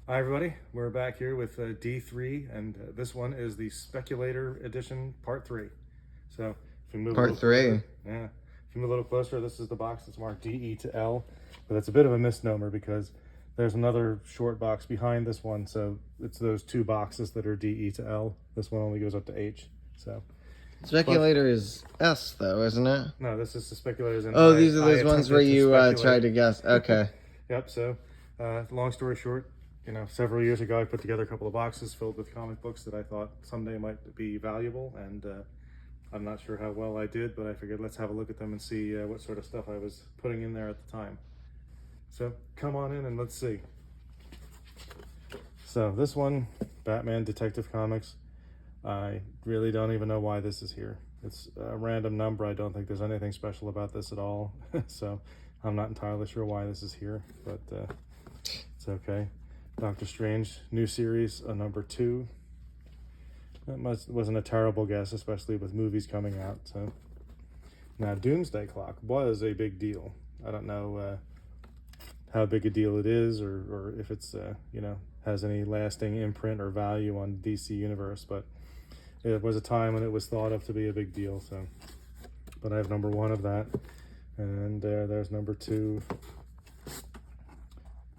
Hi everybody, we're back here with D3, and this one is the Speculator Edition Part 3. So if you move a Part little 3. closer, if you move a little closer, this is the box that's marked DE to L, but it's a bit of a misnomer because there's another short box behind this one, so it's those two boxes that are DE to L. This one only goes up to H. So Speculator is S though, isn't it? no, this is the Speculators. And Oh, these are those ones where you tried to guess. Okay. Yep. So, long story short, several years ago, I put together a couple of boxes filled with comic books that I thought someday might be valuable, and I'm not sure how well I did, but I figured let's have a look at them and see what sort of stuff I was putting in there at the time. So, come on in and let's see. So, this one, Batman Detective Comics, I really don't even know why this is here. It's a random number. I don't think there's anything special about this at all. So I'm not entirely sure why this is here, but it's okay. Doctor Strange, new series, number 2. That wasn't a terrible guess, especially with movies coming out. So now Doomsday Clock was a big deal. I don't know how big a deal it is, or if it's has any lasting imprint or value on DC Universe, but it was a time when it was thought of to be a big deal. So, but I have number 1 of that, and there's number 2.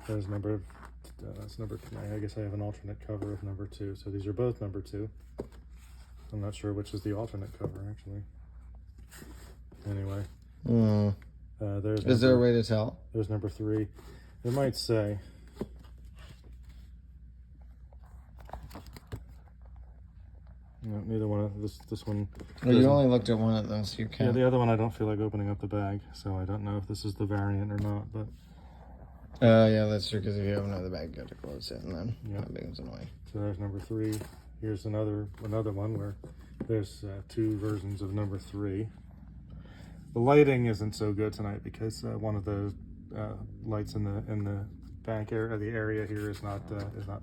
There's that's number 3. I guess I have an alternate cover of number 2. So these are both number 2. I'm not sure which is the alternate cover actually. Anyway, Is there a way to tell? There's number 3. It might say. No, neither one of this one. Well, you only looked at one of those. You can't. Yeah, the other one I don't feel like opening up the bag, so I don't know if this is the variant or not. But yeah, that's true. Because if you open up the bag, you have to close it, and then that becomes annoying. So there's number 3. Here's another one where there's 2 versions of number 3. The lighting isn't so good tonight because one of the lights in the bank area, the area here is not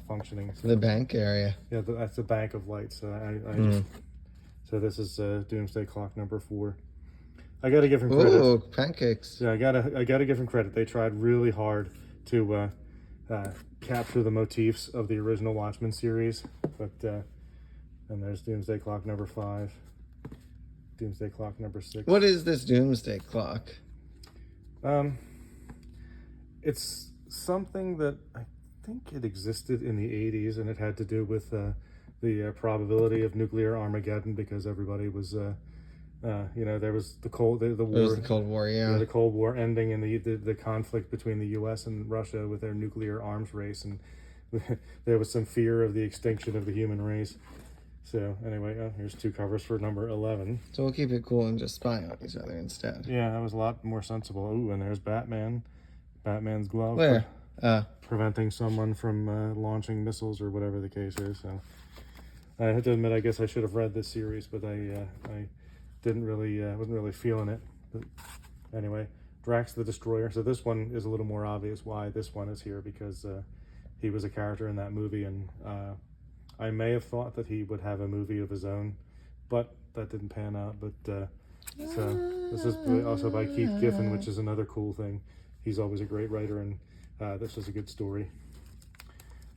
functioning. So, the bank area. Yeah, that's a bank of lights. So this is Doomsday Clock number 4. I gotta give him credit. Ooh, pancakes. Yeah, I gotta give him credit. They tried really hard to capture the motifs of the original Watchmen series. But and there's Doomsday Clock number 5. Doomsday Clock number 6. What is this Doomsday Clock? It's something that I think it existed in the 80s, and it had to do with the probability of nuclear Armageddon, because everybody was, there was the war. It was the Cold War, yeah. The Cold War ending, and the conflict between the U.S. and Russia with their nuclear arms race, and there was some fear of the extinction of the human race. So anyway, here's 2 covers for number 11. So we'll keep it cool and just spy on each other instead. Yeah, that was a lot more sensible. Ooh, and there's Batman's glove. Where? Preventing someone from launching missiles or whatever the case is. So I have to admit, I guess I should have read this series, but I didn't really wasn't really feeling it. But anyway, Drax the Destroyer. So this one is a little more obvious why this one is here, because he was a character in that movie, and I may have thought that he would have a movie of his own, but that didn't pan out. But so this is also by Keith Giffen, which is another cool thing. He's always a great writer, and this is a good story.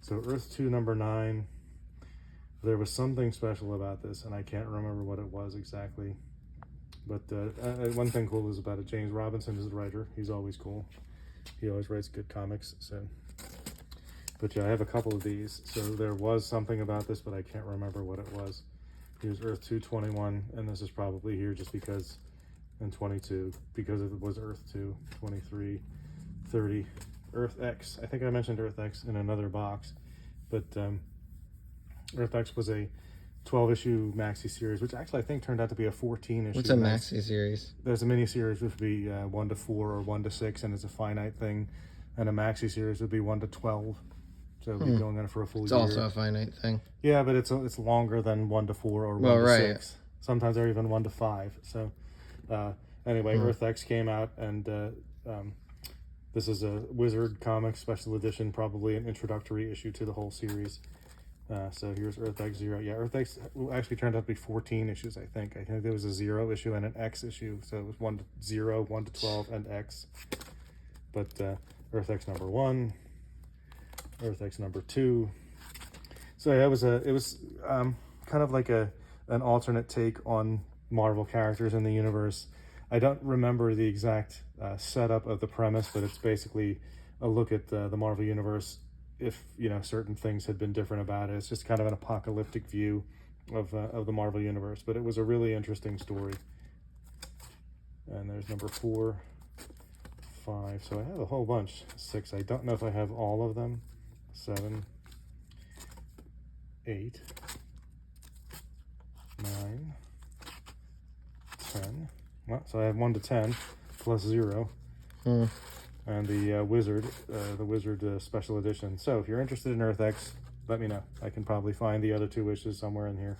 So Earth 2 number 9. There was something special about this, and I can't remember what it was exactly. But one thing cool is about it, James Robinson is the writer. He's always cool. He always writes good comics. So, but yeah, I have a couple of these. So there was something about this, but I can't remember what it was. Here's Earth 221, and this is probably here just because, and 22, because it was Earth 2, 23, 30, Earth X. I think I mentioned Earth X in another box, but Earth X was a 12-issue maxi series, which actually I think turned out to be a 14-issue. What's a maxi series? There's a mini series which would be 1 to 4 or 1 to 6, and it's a finite thing, and a maxi series would be 1 to 12. So we'd be going on for a full year. It's also a finite thing. Yeah, but it's longer than 1 to 4 or 1 to 6. Sometimes they're even 1 to 5. So anyway, Earth X came out, and this is a Wizard Comics special edition, probably an introductory issue to the whole series. So here's Earth X 0. Yeah, Earth X actually turned out to be 14 issues, I think. I think there was a 0 issue and an X issue. So it was 1 to 0, 1 to 12, and X. But Earth X number 1. Earth X number 2. So yeah, it was kind of like an alternate take on Marvel characters in the universe. I don't remember the exact setup of the premise, but it's basically a look at the Marvel universe if, you know, certain things had been different about it. It's just kind of an apocalyptic view of the Marvel universe, but it was a really interesting story. And there's number 4, 5. So I have a whole bunch. 6. I don't know if I have all of them. 7, 8, 9, 10. Well, so I have 1 to 10 plus 0. And the Wizard special edition. So if you're interested in Earth X, let me know. I can probably find the other 2 wishes somewhere in here.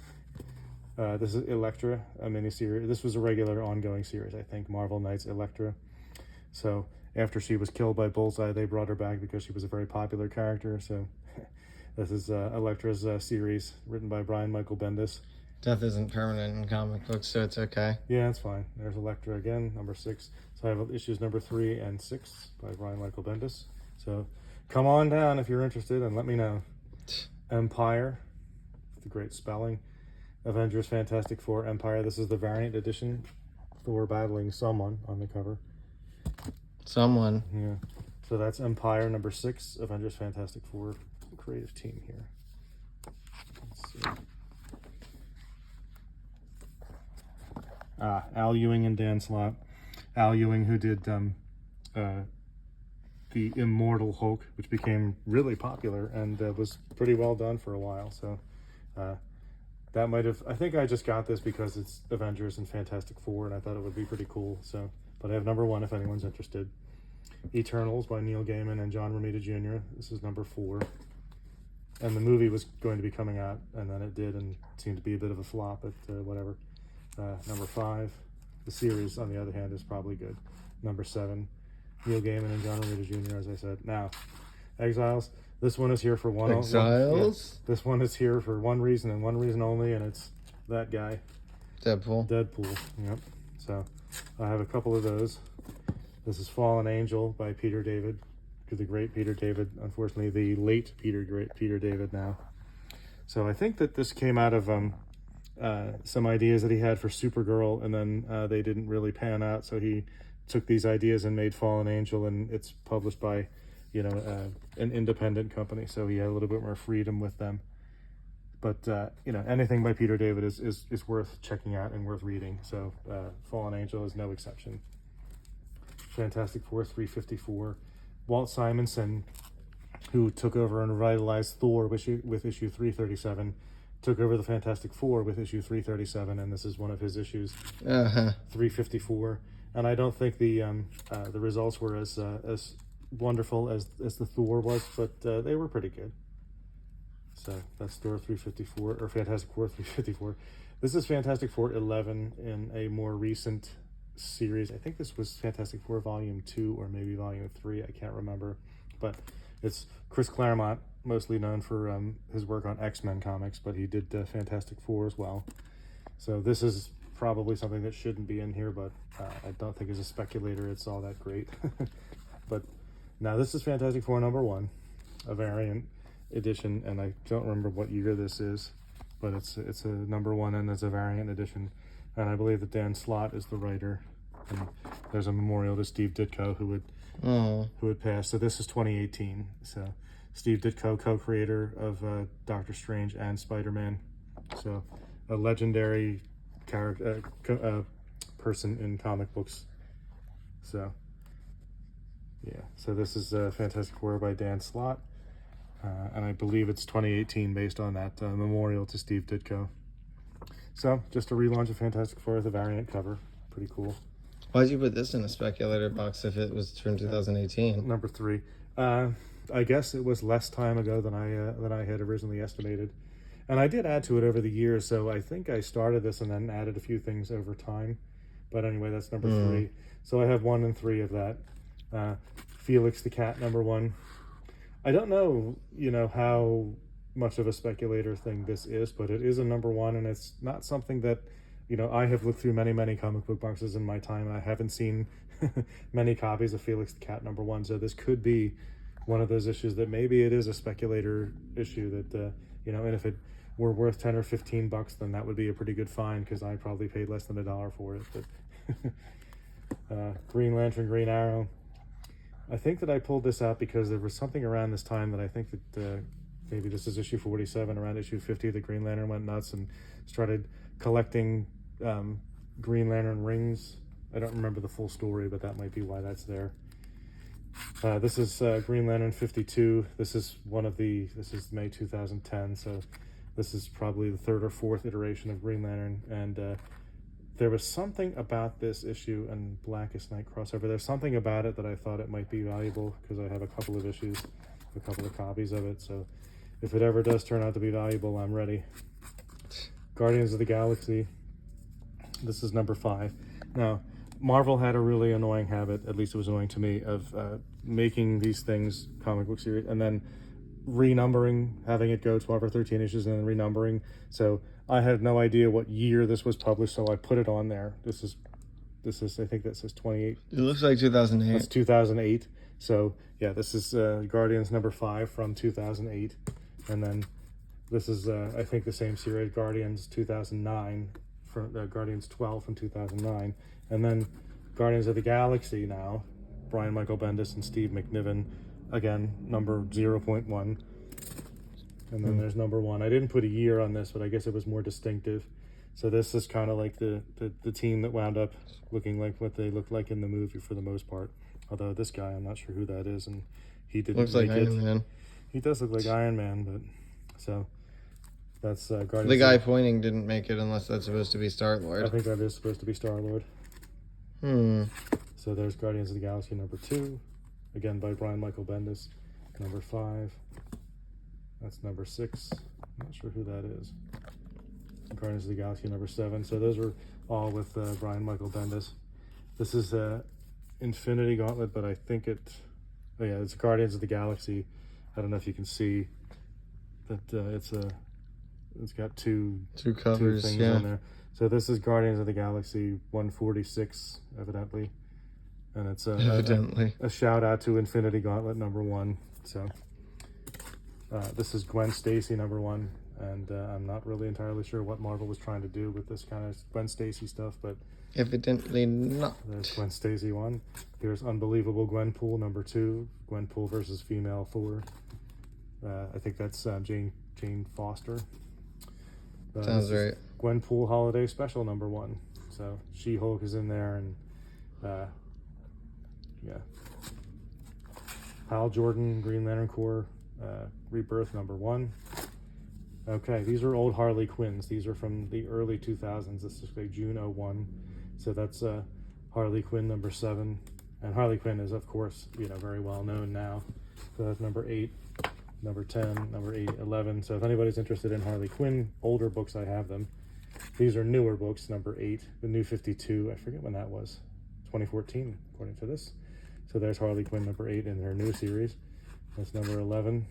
This is Elektra, a miniseries. This was a regular ongoing series, I think. Marvel Knights Elektra. So after she was killed by Bullseye, they brought her back because she was a very popular character. So this is Elektra's series written by Brian Michael Bendis. Death isn't permanent in comic books, so it's okay. Yeah, it's fine. There's Elektra again, number 6. So I have issues number 3 and 6 by Brian Michael Bendis. So come on down if you're interested and let me know. Empire, the great spelling. Avengers Fantastic Four Empire. This is the variant edition. Thor battling someone on the cover. Someone. Yeah. So that's Empire number 6, Avengers Fantastic Four creative team here. Let's see. Al Ewing and Dan Slott. Al Ewing, who did the Immortal Hulk, which became really popular and was pretty well done for a while. So that might have, I think I just got this because it's Avengers and Fantastic Four, and I thought it would be pretty cool. So, but I have number 1 if anyone's interested. Eternals by Neil Gaiman and John Romita Jr. This is number 4. And the movie was going to be coming out, and then it did, and seemed to be a bit of a flop, but whatever. Number 5, the series, on the other hand, is probably good. Number 7, Neil Gaiman and John Romita Jr., as I said. Now, Exiles. This one is here for one. Exiles? This one is here for one reason and one reason only, and it's that guy. Deadpool. Yep. So, I have a couple of those. This is Fallen Angel by Peter David. The great Peter David. Unfortunately, the late Peter David now. So, I think that this came out of some ideas that he had for Supergirl, and then they didn't really pan out, so he took these ideas and made Fallen Angel, and it's published by, you know, an independent company, so he had a little bit more freedom with them. But you know, anything by Peter David is worth checking out and worth reading, so Fallen Angel is no exception. Fantastic Four 354. Walt Simonson, who took over and revitalized Thor with issue 337, took over the Fantastic Four with issue 337, and this is one of his issues, 354. And I don't think the results were as wonderful as the Thor was, but they were pretty good. So that's Thor 354, or Fantastic Four 354. This is Fantastic Four 11 in a more recent series. I think this was Fantastic Four Volume 2 or maybe Volume 3. I can't remember. But it's Chris Claremont, mostly known for his work on X-Men comics, but he did Fantastic Four as well. So this is probably something that shouldn't be in here, but I don't think as a speculator it's all that great. But now this is Fantastic Four number 1, a variant edition, and I don't remember what year this is, but it's a number 1 and it's a variant edition, and I believe that Dan Slott is the writer, and there's a memorial to Steve Ditko who had passed. So this is 2018. So Steve Ditko, co-creator of Doctor Strange and Spider-Man, so a legendary character person in comic books. So yeah, so this is Fantastic Four by Dan Slott. And I believe it's 2018 based on that memorial to Steve Ditko. So, just a relaunch of Fantastic Four with a variant cover. Pretty cool. Why'd you put this in a speculator box if it was from 2018? Number 3. I guess it was less time ago than I had originally estimated. And I did add to it over the years, so I think I started this and then added a few things over time. But anyway, that's number 3. So I have 1 and 3 of that. Felix the Cat, number 1. I don't know, how much of a speculator thing this is, but it is a number 1, and it's not something that, I have looked through many, many comic book boxes in my time, and I haven't seen many copies of Felix the Cat number 1, so this could be one of those issues that maybe it is a speculator issue that, you know, and if it were worth 10 or 15 bucks, then that would be a pretty good find, because I probably paid less than $1 for it. But Green Lantern, Green Arrow. I think that I pulled this out because there was something around this time that I think that maybe this is issue 47, around issue 50, the Green Lantern went nuts and started collecting Green Lantern rings. I don't remember the full story, but that might be why that's there. This is Green Lantern 52. This is May 2010, so this is probably the 3rd or 4th iteration of Green Lantern. And there was something about this issue and Blackest Night crossover. There's something about it that I thought it might be valuable, because I have a couple of issues, a couple of copies of it. So if it ever does turn out to be valuable, I'm ready. Guardians of the Galaxy. This is number 5. Now, Marvel had a really annoying habit, at least it was annoying to me, of making these things comic book series and then renumbering, having it go 12 or 13 issues and then renumbering. So I had no idea what year this was published, so I put it on there. This is I think that says 28. It looks like 2008. That's 2008. So yeah, this is Guardians number 5 from 2008, and then this is I think the same series, Guardians 2009, from Guardians 12 from 2009, and then Guardians of the Galaxy now, Brian Michael Bendis and Steve McNiven, again number 0.1. And then there's number 1. I didn't put a year on this, but I guess it was more distinctive. So this is kind of like the team that wound up looking like what they looked like in the movie for the most part. Although this guy, I'm not sure who that is, and he didn't looks like make it. Iron Man. He does look like Iron Man, but so that's Guardians. The guy pointing didn't make it, unless that's supposed to be Star-Lord. I think that is supposed to be Star-Lord. So there's Guardians of the Galaxy number 2, again by Brian Michael Bendis. Number 5. That's number 6. I'm not sure who that is. Guardians of the Galaxy number 7. So those are all with Brian Michael Bendis. This is Infinity Gauntlet, but I think oh yeah, it's Guardians of the Galaxy. I don't know if you can see that it's got two covers, things on there. So this is Guardians of the Galaxy 146, evidently, and it's a shout out to Infinity Gauntlet number 1. So this is Gwen Stacy number 1, and I'm not really entirely sure what Marvel was trying to do with this kind of Gwen Stacy stuff, but evidently not. There's Gwen Stacy 1. Here's Unbelievable Gwenpool number 2, Gwenpool versus Female Thor. I think that's Jane Foster. Sounds right. Gwenpool Holiday Special number 1. So She-Hulk is in there, and yeah. Hal Jordan, Green Lantern Corps, Rebirth number 1. Okay, these are old Harley Quinns. These are from the early 2000s. This is like June 01. So that's Harley Quinn number 7. And Harley Quinn is, of course, very well known now. So that's number 8, number 10, number 8, 11. So if anybody's interested in Harley Quinn, older books, I have them. These are newer books, number 8, the New 52. I forget when that was. 2014, according to this. So there's Harley Quinn number 8 in her new series. That's number 11.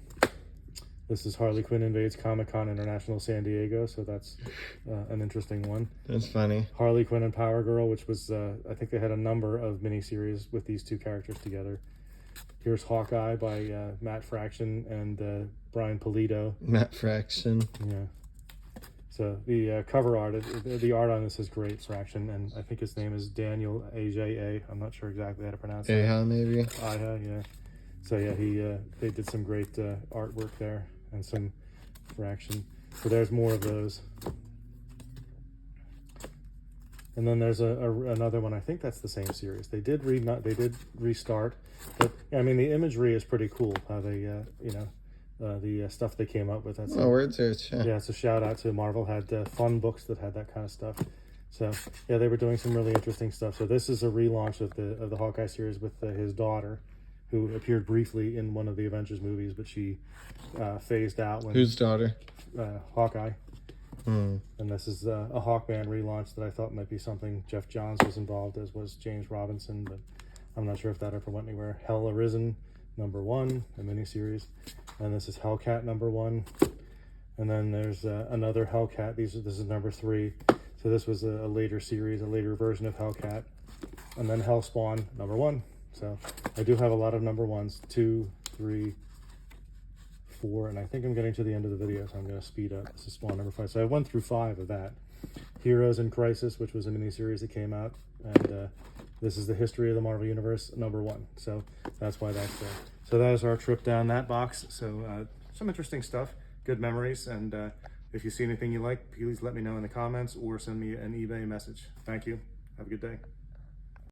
This is Harley Quinn Invades Comic-Con International San Diego, so that's an interesting one. That's funny. Harley Quinn and Power Girl, which was, I think they had a number of miniseries with these two characters together. Here's Hawkeye by Matt Fraction and Brian Pulido. Matt Fraction. Yeah. So the cover art, the art on this is great, Fraction, and I think his name is Daniel Aja. I'm not sure exactly how to pronounce it. Aja, maybe? Aja, yeah. So yeah, they did some great artwork there and some Fraction. So there's more of those. And then there's another one. I think that's the same series. They did restart, but I mean the imagery is pretty cool. How they the stuff they came up with. That's word search. Yeah, it's a shout out to Marvel. Had fun books that had that kind of stuff. So yeah, they were doing some really interesting stuff. So this is a relaunch of the Hawkeye series with his daughter, who appeared briefly in one of the Avengers movies, but she phased out when. Whose daughter? Hawkeye. And this is a Hawkman relaunch that I thought might be something. Jeff Johns was involved, as was James Robinson, but I'm not sure if that ever went anywhere. Hell Arisen number 1, a miniseries, and this is Hellcat number 1, and then there's another Hellcat. This is number 3. So this was a later series, a later version of Hellcat, and then Hellspawn number 1. So I do have a lot of number 1s, 2, 3, 4, and I think I'm getting to the end of the video, so I'm going to speed up. This is Spawn number 5. So I went through 5 of that. Heroes in Crisis, which was a miniseries that came out, and this is the History of the Marvel Universe number 1. So that's why that's there. So that is our trip down that box. So some interesting stuff, good memories, and if you see anything you like, please let me know in the comments or send me an eBay message. Thank you. Have a good day.